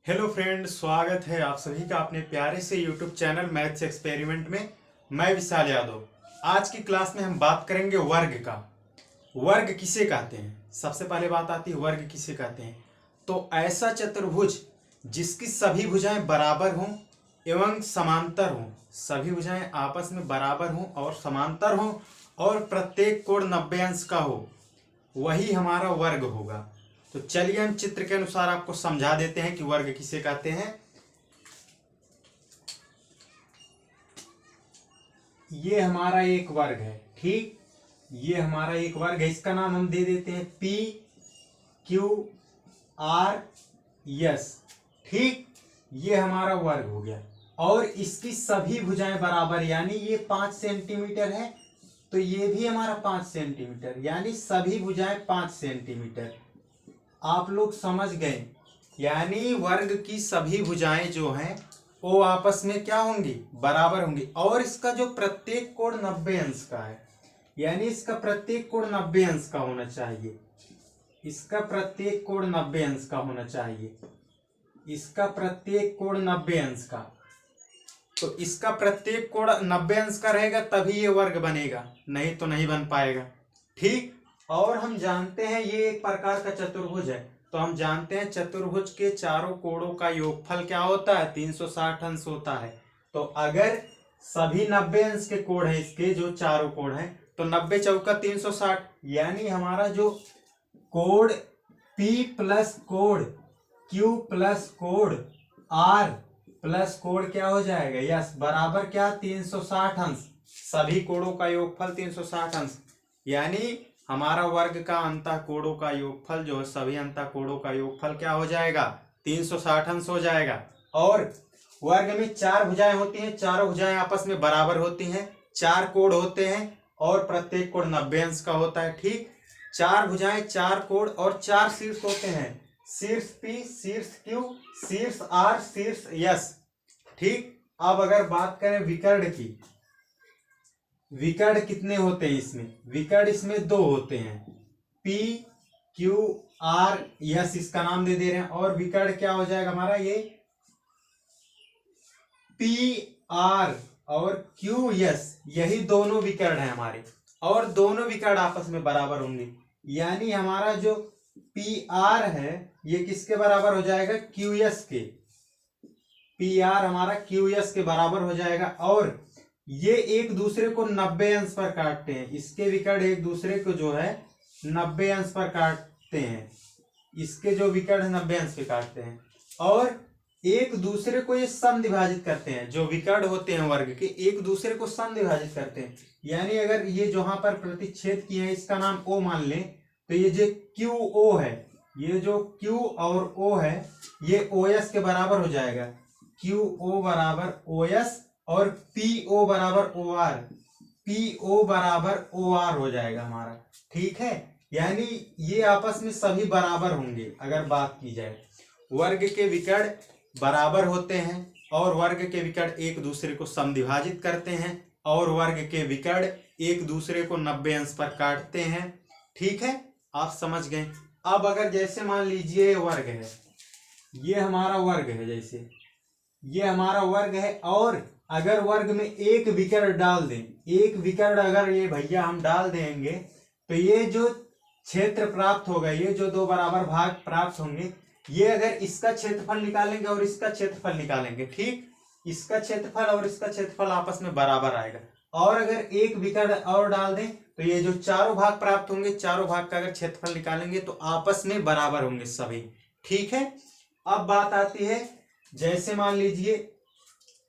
Hello friend, स्वागत है आप सभी का अपने प्यारे से यूट्यूब चैनल मैथ्स एक्सपेरिमेंट में। मैं विशाल यादव। आज की क्लास में हम बात करेंगे वर्ग का। वर्ग किसे कहते हैं? सबसे पहले बात आती है वर्ग किसे कहते हैं। तो ऐसा चतुर्भुज जिसकी सभी भुजाएं बराबर हों एवं समांतर हों, सभी भुजाएं आपस में बराबर हों और समांतर हों और प्रत्येक कोण 90 अंश का हो, वही हमारा वर्ग होगा। तो चलिए हम चित्र के अनुसार आपको समझा देते हैं कि वर्ग किसे कहते हैं। ये हमारा एक वर्ग है, ठीक। ये हमारा एक वर्ग है, इसका नाम हम दे देते हैं पी क्यू आर एस, ठीक। ये हमारा वर्ग हो गया और इसकी सभी भुजाएं बराबर, यानी ये 5 सेंटीमीटर है तो ये भी हमारा 5 सेंटीमीटर, यानी सभी भुजाएं 5 सेंटीमीटर। आप लोग समझ गए, यानी वर्ग की सभी भुजाएं जो हैं वो आपस में क्या होंगी? बराबर होंगी। और इसका जो प्रत्येक कोण 90 अंश का है, यानी इसका प्रत्येक कोण 90 अंश का होना चाहिए। इसका प्रत्येक कोण 90 अंश का होना चाहिए। इसका प्रत्येक कोण 90 अंश का, तो इसका प्रत्येक कोण 90 अंश का रहेगा तभी ये वर्ग बनेगा, नहीं तो नहीं बन पाएगा, ठीक। और हम जानते हैं ये एक प्रकार का चतुर्भुज है, तो हम जानते हैं चतुर्भुज के चारों कोणों का योगफल क्या होता है? 360 अंश होता है। तो अगर सभी 90 अंश के कोण हैं, इसके जो चारों कोण हैं, तो 90 चौका 360, यानी हमारा जो कोण P प्लस कोण Q प्लस कोण R प्लस कोण क्या हो जाएगा? यस, बराबर क्या? 360 अंश। सभी कोणों का योगफल 360 अंश, यानी हमारा वर्ग का अंतः कोणों का योगफल जो है, सभी अंतः कोणों का योगफल क्या हो जाएगा? 360 अंश हो जाएगा। और वर्ग में 4 भुजाएं होती हैं, चारों भुजाएं आपस में बराबर होती हैं, 4 कोण होते हैं और प्रत्येक कोण 90 अंश का होता है, ठीक। 4 भुजाएं, 4 कोण और 4 शीर्ष होते हैं, शीर्ष P, शीर्ष Q, शीर्ष R, शीर्ष S, ठीक। अब अगर बात करें विकर्ण की, विकर्ण कितने होते हैं इसमें? विकर्ण इसमें 2 होते हैं, P Q R S, इसका नाम दे रहे हैं। और विकर्ण क्या हो जाएगा हमारा? ये P R और Q S, यही दोनों विकर्ण है हमारे, और दोनों विकर्ण आपस में बराबर होंगे, यानी हमारा जो P R है ये किसके बराबर हो जाएगा? Q S के। P R हमारा Q S के बराबर हो जाएगा। और ये एक दूसरे को 90 अंश पर काटते हैं, इसके विकर्ण एक दूसरे को जो है 90 अंश पर काटते हैं, इसके जो विकर्ण 90 अंश पे काटते हैं, और एक दूसरे को ये समद्विभाजित करते हैं। जो विकर्ण होते हैं वर्ग के एक दूसरे को समद्विभाजित करते हैं, यानी अगर ये जहां पर प्रतिच्छेद किए हैं इसका नाम O मान लें, तो ये जो QO है, ये जो Q और O है ये OS के बराबर हो जाएगा। QO बराबर OS और PO बराबर OR, PO बराबर OR हो जाएगा हमारा, ठीक है। यानी ये आपस में सभी बराबर होंगे। अगर बात की जाए, वर्ग के विकर्ण बराबर होते हैं और वर्ग के विकर्ण एक दूसरे को समद्विभाजित करते हैं और वर्ग के विकर्ण एक दूसरे को 90 अंश पर काटते हैं, ठीक है। आप समझ गए। अब अगर जैसे मान लीजिए वर्ग है, ये हमारा वर्ग है, जैसे ये हमारा वर्ग है, और अगर वर्ग में एक विकर्ण डाल दें, एक विकर्ण अगर ये भैया हम डाल देंगे, तो ये जो क्षेत्र प्राप्त होगा, ये जो 2 बराबर भाग प्राप्त होंगे, ये अगर इसका क्षेत्रफल निकालेंगे और इसका क्षेत्रफल निकालेंगे, ठीक, इसका क्षेत्रफल और इसका क्षेत्रफल आपस में बराबर आएगा। और अगर एक विकर्ण और डाल दें तो ये जो चारों भाग प्राप्त होंगे, चारों भाग का अगर क्षेत्रफल निकालेंगे तो आपस में बराबर होंगे सभी, ठीक है। अब बात आती है, जैसे मान लीजिए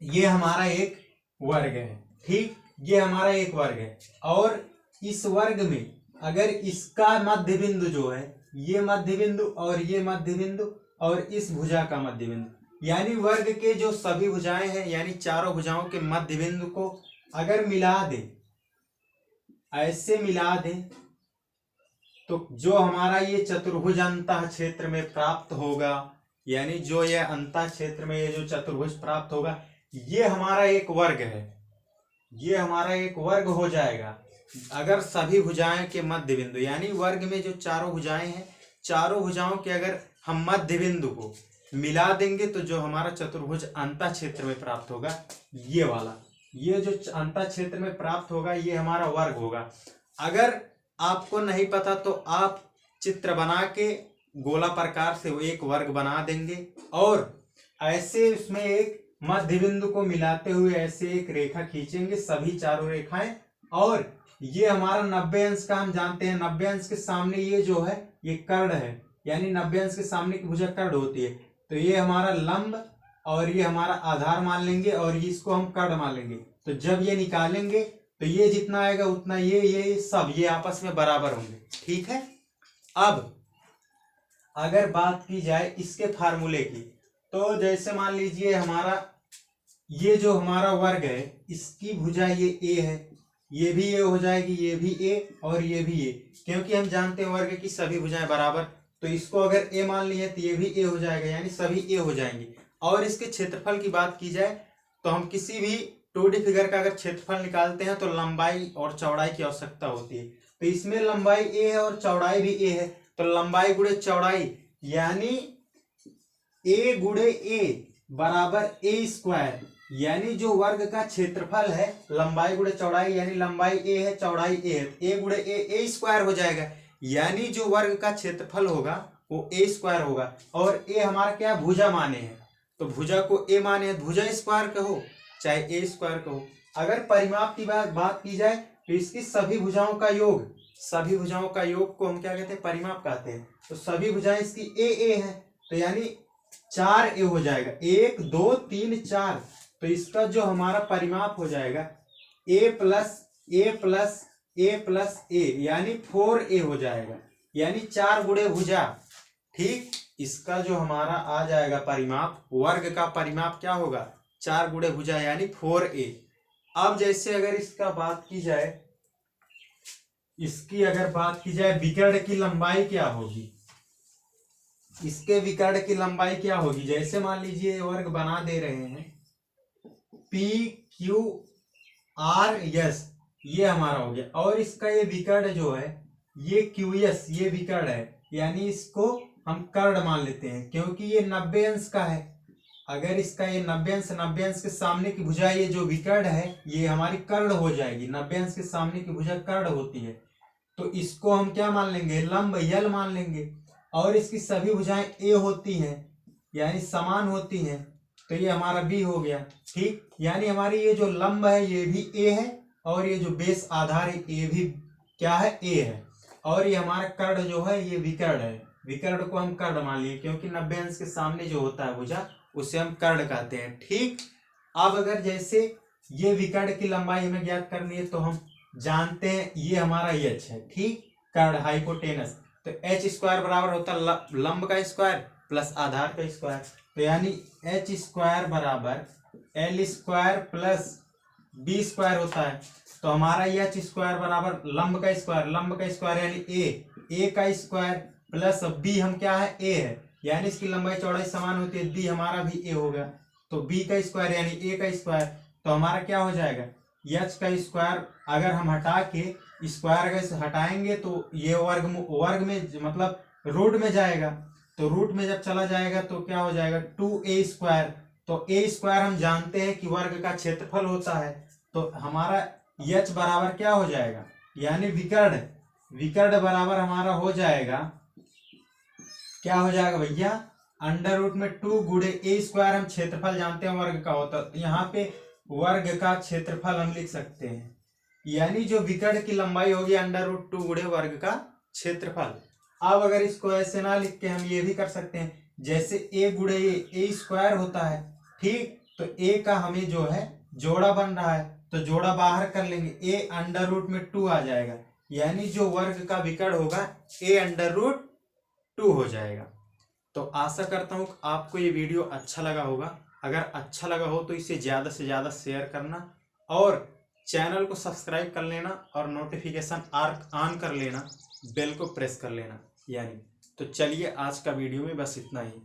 ये हमारा एक वर्ग है, ठीक, ये हमारा एक वर्ग है, और इस वर्ग में अगर इसका मध्य बिंदु जो है, ये मध्य बिंदु और ये मध्य बिंदु और इस भुजा का मध्य बिंदु, यानी वर्ग के जो सभी भुजाएं हैं, यानी चारों भुजाओं के मध्य बिंदु को अगर मिला दे, ऐसे मिला दे, तो जो हमारा ये चतुर्भुज अंतः क्षेत्र में प्राप्त होगा, यानी जो ये अंतः क्षेत्र में ये जो चतुर्भुज प्राप्त होगा, ये हमारा एक वर्ग है, ये हमारा एक वर्ग हो जाएगा। अगर सभी भुजाएं के मध्य बिंदु, यानी वर्ग में जो चारों भुजाएं हैं, चारों भुजाओं के अगर हम मध्य बिंदु को मिला देंगे तो जो हमारा चतुर्भुज अंतः क्षेत्र में प्राप्त होगा ये वाला, ये जो अंतः क्षेत्र में प्राप्त होगा ये हमारा वर्ग होगा। अगर आपको नहीं पता तो आप चित्र बना के गोला प्रकार से एक वर्ग बना देंगे और ऐसे उसमें एक मध्य बिंदु को मिलाते हुए ऐसे एक रेखा खींचेंगे, सभी चारों रेखाएं, और ये हमारा 90 अंश का हम जानते हैं, 90 अंश के सामने ये जो है ये कर्ण है, यानी 90 अंश के सामने की भुजा कर्ण होती है, तो ये हमारा लंब और ये हमारा आधार मान लेंगे और इसको हम कर्ण मान लेंगे। तो जब ये निकालेंगे तो ये जितना आएगा उतना ये सब ये आपस में बराबर होंगे। ठीक है। अब अगर बात की जाए इसके फार्मूले की, तो जैसे मान लीजिए हमारा ये जो हमारा वर्ग है इसकी भुजा ये ए है, ये भी ए हो जाएगी, ये भी ए और ये भी ए, क्योंकि हम जानते हैं वर्ग की सभी भुजाएं बराबर, तो इसको अगर ए मान लिए तो ये भी ए हो जाएगा, यानी सभी ए हो जाएंगे। और इसके क्षेत्रफल की बात की जाए तो हम किसी भी 2D फिगर का अगर क्षेत्रफल निकालते हैं तो लंबाई और चौड़ाई की आवश्यकता होती है, तो इसमें लंबाई ए है और चौड़ाई भी ए है, तो लंबाई गुणे चौड़ाई यानी ए गुणे ए बराबर ए स्क्वायर, यानी जो वर्ग का क्षेत्रफल है लंबाई गुणे चौड़ाई, यानी लंबाई ए है चौड़ाई ए है, ए गुणे ए स्क्वायर हो जाएगा, यानी जो वर्ग का क्षेत्रफल होगा वो ए स्क्वायर होगा। और ए हमारा क्या भुजा माने हैं, तो भुजा को ए माने हैं, भुजा स्क्वायर कहो चाहे ए स्क्वायर कहो। अगर परिमाप की बात की जाए तो इसकी सभी भुजाओं का योग, सभी भुजाओं का योग को हम क्या कहते हैं, परिमाप कहते हैं। तो सभी भुजाएं इसकी ए है, तो यानी 4 ए हो जाएगा, 1 2 3 4, तो इसका जो हमारा परिमाप हो जाएगा ए प्लस ए प्लस ए प्लस ए, यानी 4 ए हो जाएगा, यानी 4 गुणे भुजा। ठीक, इसका जो हमारा आ जाएगा परिमाप, वर्ग का परिमाप क्या होगा 4 गुणे भुजा यानी 4a। अब जैसे अगर इसका बात की जाए, इसकी अगर बात की जाए विकर्ण की लंबाई क्या होगी, इसके विकर्ण की लंबाई क्या होगी, जैसे मान लीजिए वर्ग बना दे रहे हैं पी क्यू आर एस, ये हमारा हो गया, और इसका ये विकर्ण जो है ये क्यू एस ये विकर्ण है, यानी इसको हम कर्ण मान लेते हैं क्योंकि ये 90 अंश का है। अगर इसका ये 90 अंश के सामने की भुजा ये जो विकर्ण है ये हमारी कर्ण हो जाएगी, 90 अंश के सामने की भुजा कर्ण होती है, तो इसको हम क्या मान लेंगे, लंब यल मान लेंगे, और इसकी सभी भुजाएं ए होती हैं यानी समान होती हैं, तो ये हमारा बी हो गया। ठीक, यानी हमारी ये जो लंब है ये भी ए है और ये जो बेस आधार है ये भी क्या है, ए है, और ये हमारा कर्ण जो है ये विकर्ण है, विकर्ण को हम कर्ण मान लिए क्योंकि 90 अंश के सामने जो होता है भुजा उसे हम कर्ण कहते हैं। ठीक, अब अगर जैसे ये विकर्ण की लंबाई हमें ज्ञात करनी है तो हम जानते हैं ये हमारा एच है। ठीक, कर्ण हाइपोटेनस, तो एच स्क्वायर बराबर होता है लंब का स्क्वायर प्लस आधार का स्क्वायर, तो यानी एच स्क्वायर बराबर L square plus B square होता है, तो हमारा एच स्क्वायर बराबर लंब का स्क्वायर यानी ए का स्क्वायर प्लस बी हम क्या है ए है, यानी इसकी लंबाई चौड़ाई समान होती है, बी हमारा भी ए होगा, तो बी का स्क्वायर यानी ए का स्क्वायर, तो हमारा क्या हो जाएगा एच का स्क्वायर, अगर हम हटा के स्क्वायर अगर हटाएंगे तो ये वर्ग में मतलब रूट में जाएगा, तो रूट में जब चला जाएगा तो क्या हो जाएगा 2a स्क्वायर, तो ए स्क्वायर हम जानते हैं कि वर्ग का क्षेत्रफल होता है, तो हमारा एच बराबर क्या हो जाएगा, यानी विकर्ण बराबर हमारा हो जाएगा, क्या हो जाएगा भैया, अंडर रूट में 2 गुणे ए स्क्वायर, हम क्षेत्रफल जानते हैं वर्ग का होता है, यहाँ पे वर्ग का क्षेत्रफल हम लिख सकते हैं, यानी जो विकर्ण की लंबाई होगी अंडर रूट 2 गुणे वर्ग का क्षेत्रफल। अब अगर इसको ऐसे ना लिख के हम ये भी कर सकते हैं, जैसे ए गुणे ए स्क्वायर होता है, ठीक, तो ए का हमें जो है जोड़ा बन रहा है, तो जोड़ा बाहर कर लेंगे, ए अंडर रूट में 2 आ जाएगा, यानी जो वर्ग का विकर्ण होगा ए अंडर रूट 2 हो जाएगा। तो आशा करता हूँ आपको ये वीडियो अच्छा लगा होगा, अगर अच्छा लगा हो तो इसे ज़्यादा से ज़्यादा शेयर करना और चैनल को सब्सक्राइब कर लेना और नोटिफिकेशन ऑन कर लेना, बेल को प्रेस कर लेना यानी। तो चलिए आज का वीडियो में बस इतना ही।